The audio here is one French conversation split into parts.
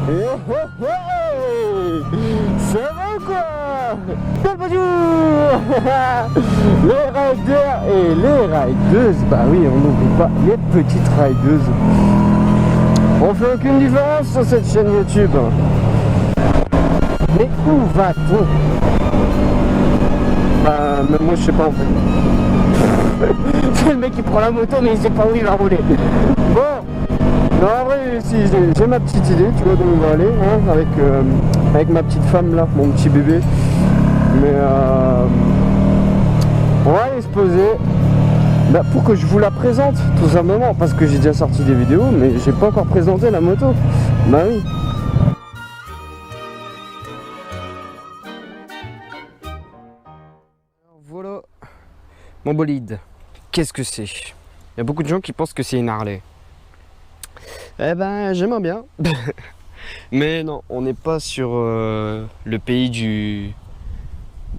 Ça va quoi? Bonjour. Les riders et les rideuses. Bah oui, on n'oublie pas les petites rideuses. On fait aucune différence sur cette chaîne YouTube. Mais où va-t-on? Bah même moi je sais pas en fait. C'est le mec qui prend la moto mais il sait pas où il va rouler. Bon, non en vrai si j'ai ma petite idée, tu vois d'où on va aller, hein, avec ma petite femme là, mon petit bébé. Mais on va aller se poser. Bah, pour que je vous la présente tout simplement, parce que j'ai déjà sorti des vidéos mais j'ai pas encore présenté la moto. Bah oui. Voilà mon bolide. Qu'est-ce que c'est? Il y a beaucoup de gens qui pensent que c'est une Harley. Eh ben j'aimerais bien. Mais non, on n'est pas sur le pays du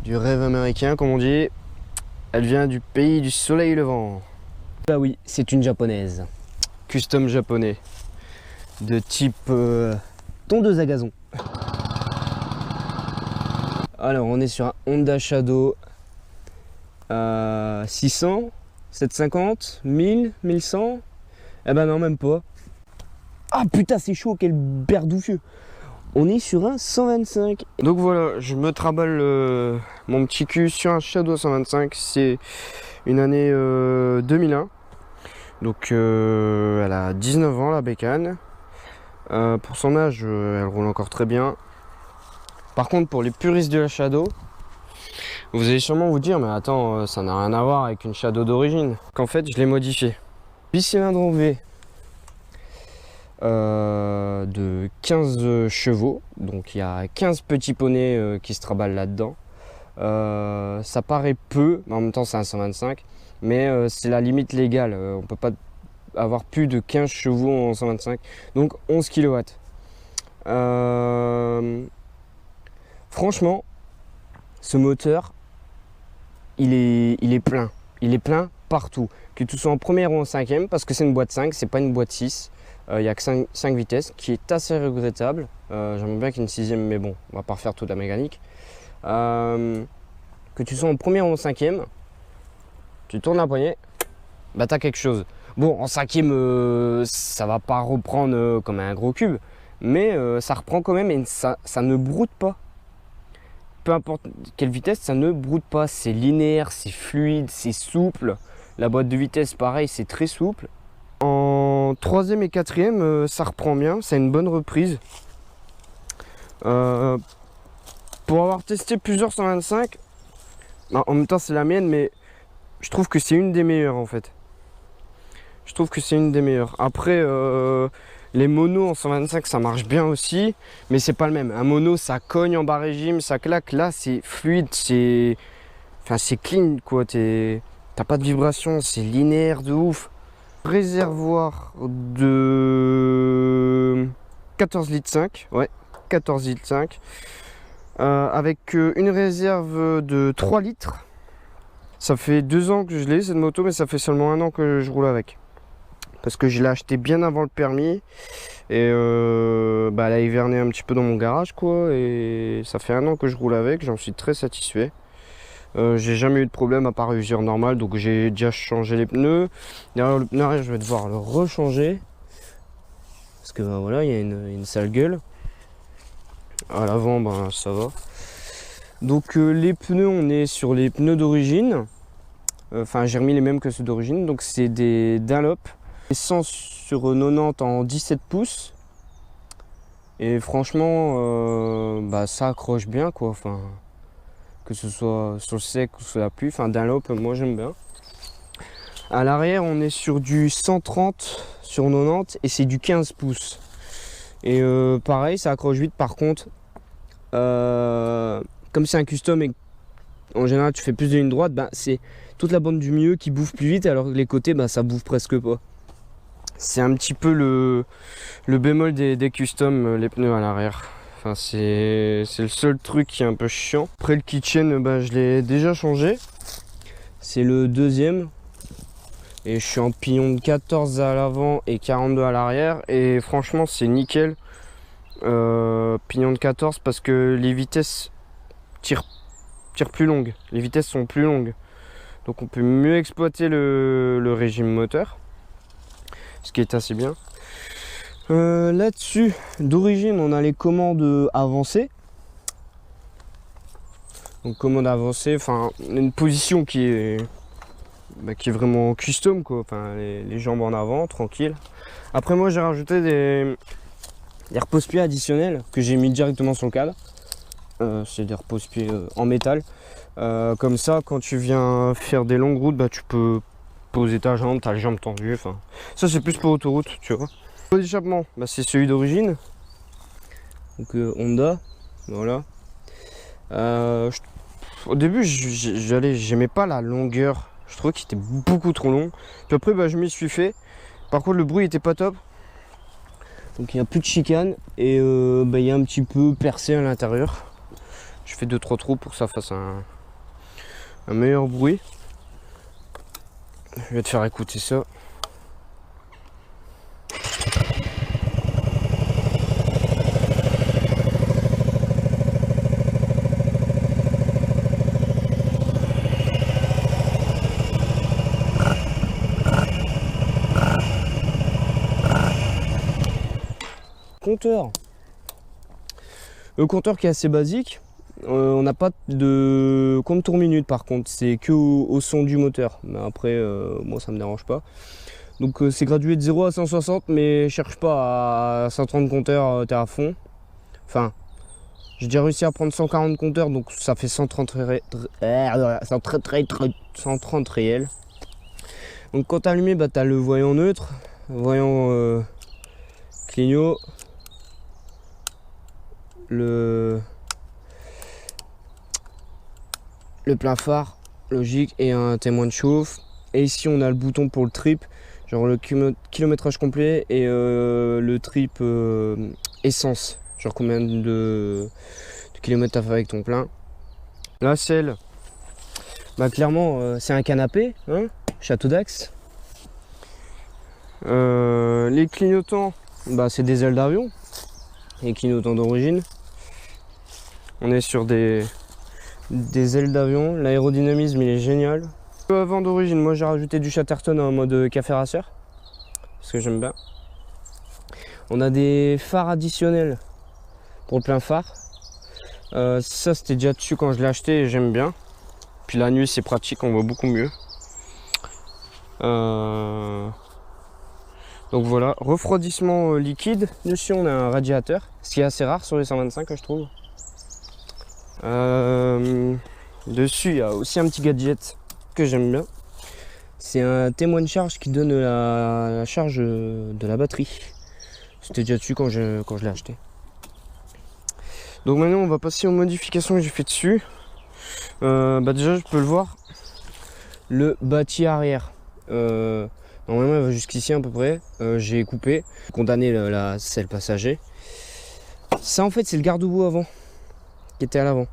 rêve américain comme on dit. Elle vient du pays du soleil levant. Bah oui, c'est une japonaise. Custom japonais. De type tondeuse à gazon. Alors on est sur un Honda Shadow 600, 750, 1000, 1100. Eh ben non, même pas. Ah putain, c'est chaud, quel berdoufieux. On est sur un 125. Donc voilà, je me traballe mon petit cul sur un Shadow 125. C'est une année 2001. Donc elle a 19 ans la bécane. Pour son âge, elle roule encore très bien. Par contre, pour les puristes de la Shadow, vous allez sûrement vous dire, mais attends, ça n'a rien à voir avec une Shadow d'origine. Qu'en fait, je l'ai modifiée. Bicylindre en V de 15 chevaux. Donc il y a 15 petits poneys qui se traballent là-dedans. Ça paraît peu, mais en même temps c'est un 125. Mais c'est la limite légale. On peut pas avoir plus de 15 chevaux en 125. Donc 11 kW. Franchement, ce moteur, il est plein. Il est plein partout. Que tu sois en première ou en cinquième, parce que c'est une boîte 5, c'est pas une boîte 6. Il n'y a que 5 vitesses, qui est assez regrettable. J'aimerais bien qu'il y ait une sixième, mais bon, on va pas refaire toute la mécanique. Que tu sois en première ou en cinquième, tu tournes la poignée, bah t'as quelque chose. Bon, en cinquième, ça va pas reprendre comme un gros cube, mais ça reprend quand même et ça ne broute pas. Peu importe quelle vitesse, ça ne broute pas. C'est linéaire, c'est fluide, c'est souple. La boîte de vitesse, pareil, c'est très souple. En troisième et quatrième, ça reprend bien, c'est une bonne reprise. Pour avoir testé plusieurs 125, bah, en même temps c'est la mienne, mais je trouve que c'est une des meilleures en fait. Je trouve que c'est une des meilleures. Après, les monos en 125, ça marche bien aussi, mais c'est pas le même. Un mono, ça cogne en bas régime, ça claque. Là, c'est fluide, c'est clean quoi. T'as pas de vibration, c'est linéaire de ouf. Réservoir de 14 litres 5, ouais, 14 litres 5, avec une réserve de 3 litres. Ça fait 2 ans que je l'ai cette moto, mais ça fait seulement 1 an que je roule avec. Parce que je l'ai acheté bien avant le permis et bah, elle a hiverné un petit peu dans mon garage quoi, et ça fait 1 an que je roule avec, j'en suis très satisfait. J'ai jamais eu de problème à part usure normale, donc j'ai déjà changé les pneus. Derrière le pneu arrière, je vais devoir le rechanger parce que bah, voilà, il y a une sale gueule. À l'avant, ben ça va. Donc les pneus, on est sur les pneus d'origine. Enfin, j'ai remis les mêmes que ceux d'origine, donc c'est des Dunlop 100 sur 90 en 17 pouces. Et franchement, bah, ça accroche bien quoi. Enfin, que ce soit sur le sec ou sur la pluie, enfin Dunlop, moi j'aime bien. À l'arrière, on est sur du 130 sur 90 et c'est du 15 pouces. Et pareil, ça accroche vite. Par contre, comme c'est un custom et en général tu fais plus de ligne droite, bah, c'est toute la bande du milieu qui bouffe plus vite, alors que les côtés, bah, ça bouffe presque pas. C'est un petit peu le bémol des customs, les pneus à l'arrière. Enfin, c'est le seul truc qui est un peu chiant. Après le keychain, bah, je l'ai déjà changé. C'est le deuxième. Et je suis en pignon de 14 à l'avant et 42 à l'arrière. Et franchement, c'est nickel. Pignon de 14 parce que les vitesses tirent plus longues. Les vitesses sont plus longues. Donc on peut mieux exploiter le régime moteur. Ce qui est assez bien. Là-dessus, d'origine, on a les commandes avancées. Donc commande avancée, enfin une position qui est vraiment custom quoi. Enfin les jambes en avant, tranquille. Après moi j'ai rajouté des repose-pieds additionnels que j'ai mis directement sur le cadre. C'est des repose-pieds en métal. Comme ça, quand tu viens faire des longues routes, tu peux poser ta jambe, t'as les jambes tendues. Enfin, ça c'est plus pour autoroute, tu vois. Le d'échappement, c'est celui d'origine. Donc Honda, voilà. Au début, j'aimais pas la longueur. Je trouvais qu'il était beaucoup trop long. Puis après, je m'y suis fait. Par contre, le bruit était pas top. Donc il n'y a plus de chicane et il y a un petit peu percé à l'intérieur. Je fais 2-3 trous pour que ça fasse un meilleur bruit. Je vais te faire écouter ça. Compteur. Le compteur qui est assez basique. On n'a pas de compte tour minute par contre, c'est que au son du moteur. Mais après, moi ça me dérange pas. Donc c'est gradué de 0 à 160, mais cherche pas à 130 compteurs, t'es à fond. Enfin, j'ai déjà réussi à prendre 140 compteurs, donc ça fait 130 réels. Donc quand t'as allumé, t'as le voyant neutre, voyant clignot, le plein phare logique et un témoin de chauffe. Et ici on a le bouton pour le trip, genre le kilométrage complet et le trip essence, genre combien de kilomètres t'as fait avec ton plein. La selle, clairement c'est un canapé, hein, Château d'Axe. Les clignotants, c'est des ailes d'avion, les clignotants d'origine. On est sur des ailes d'avion, l'aérodynamisme il est génial. Avant d'origine, moi j'ai rajouté du Chatterton en mode café racer, parce que j'aime bien. On a des phares additionnels pour le plein phare. Ça c'était déjà dessus quand je l'ai acheté et j'aime bien. Puis la nuit c'est pratique, on voit beaucoup mieux. Donc voilà, refroidissement liquide. Dessus on a un radiateur, ce qui est assez rare sur les 125 je trouve. Dessus il y a aussi un petit gadget que j'aime bien. C'est un témoin de charge qui donne la charge de la batterie. C'était déjà dessus quand je l'ai acheté. Donc maintenant on va passer aux modifications que j'ai fait dessus. Déjà je peux le voir, le bâti arrière. Normalement il va jusqu'ici à peu près. J'ai coupé, condamné la selle passager. Ça en fait c'est le garde-boue avant qui était à l'avant.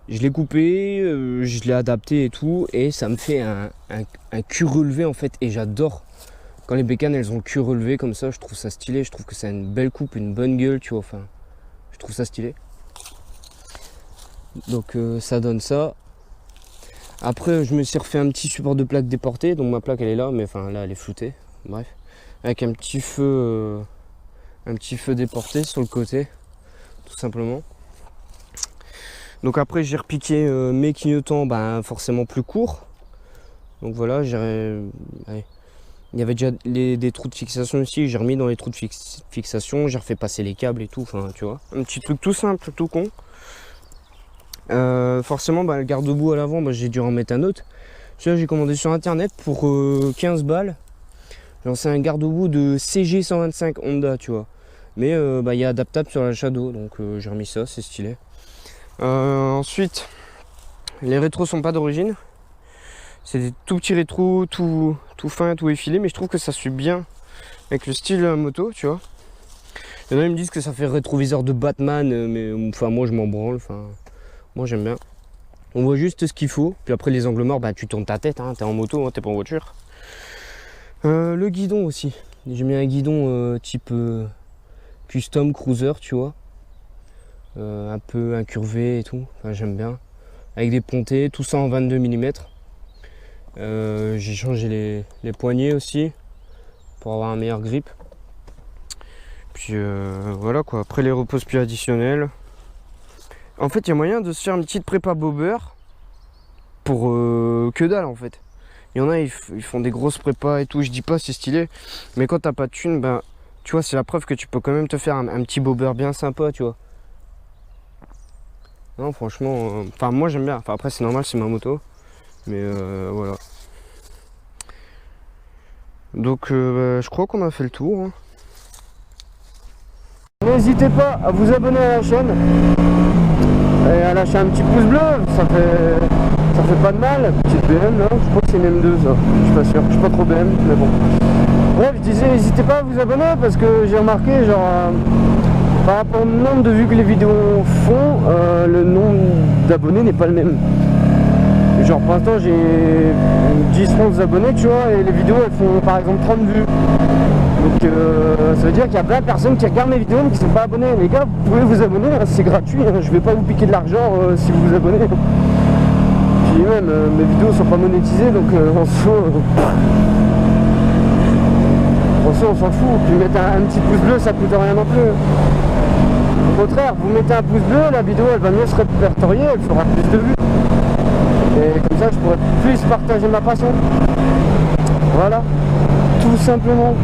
Je l'ai coupé, je l'ai adapté et tout, et ça me fait un cul relevé en fait, et j'adore quand les bécanes elles ont le cul relevé comme ça. Je trouve ça stylé, je trouve que ça a une belle coupe, une bonne gueule, tu vois, enfin je trouve ça stylé. Donc ça donne ça. Après je me suis refait un petit support de plaque déporté, donc ma plaque elle est là, mais enfin là elle est floutée, bref, avec un petit feu déporté sur le côté, tout simplement. Donc après j'ai repiqué mes clignotants forcément plus courts. Donc voilà, il y avait déjà des trous de fixation ici, j'ai remis dans les trous de fixation, j'ai refait passer les câbles et tout, enfin tu vois. Un petit truc tout simple, tout con. Forcément le garde-boue à l'avant, j'ai dû en mettre un autre. Celui-là j'ai commandé sur internet pour 15 balles. Genre c'est un garde-boue de CG 125 Honda, tu vois. Mais il est adaptable sur la Shadow, donc j'ai remis ça, c'est stylé. Ensuite, les rétros sont pas d'origine. C'est des tout petits rétros, tout fin, tout effilé, mais je trouve que ça suit bien avec le style moto, tu vois. Il y en a qui me disent que ça fait rétroviseur de Batman, mais enfin moi je m'en branle, enfin moi j'aime bien. On voit juste ce qu'il faut, puis après les angles morts, tu tournes ta tête, hein, t'es en moto, hein, t'es pas en voiture. Le guidon aussi, j'ai mis un guidon type custom cruiser, tu vois. Un peu incurvé et tout, enfin j'aime bien. Avec des pontées, tout ça en 22 mm. J'ai changé les poignées aussi pour avoir un meilleur grip. Puis voilà quoi, après les repose-pieds additionnels. En fait, il y a moyen de se faire une petite prépa bobber pour que dalle en fait. Il y en a, ils font des grosses prépas et tout, je dis pas c'est stylé, mais quand t'as pas de thune, ben tu vois, c'est la preuve que tu peux quand même te faire un petit bobber bien sympa, tu vois. Non, franchement, enfin moi j'aime bien, enfin après c'est normal, c'est ma moto, mais voilà. Donc je crois qu'on a fait le tour. Hein. N'hésitez pas à vous abonner à la chaîne et à lâcher un petit pouce bleu, ça fait pas de mal. Petite BM là, je crois que c'est une M2 ça, je suis pas sûr, je suis pas trop BM, mais bon. Bref, je disais n'hésitez pas à vous abonner parce que j'ai remarqué genre par rapport au nombre de vues que les vidéos font, le nombre d'abonnés n'est pas le même. Genre pour l'instant j'ai 10-11 abonnés tu vois et les vidéos elles font par exemple 30 vues. Donc ça veut dire qu'il y a plein de personnes qui regardent mes vidéos mais qui sont pas abonnés. Les gars vous pouvez vous abonner, hein, c'est gratuit, hein, je vais pas vous piquer de l'argent si vous vous abonnez. Puis même mes vidéos sont pas monétisées donc en soi on s'en fout. Puis mettre un petit pouce bleu ça coûte rien non plus. Au contraire, vous mettez un pouce bleu, la vidéo elle va mieux se répertorier, elle fera plus de vues. Et comme ça je pourrais plus partager ma passion. Voilà, tout simplement.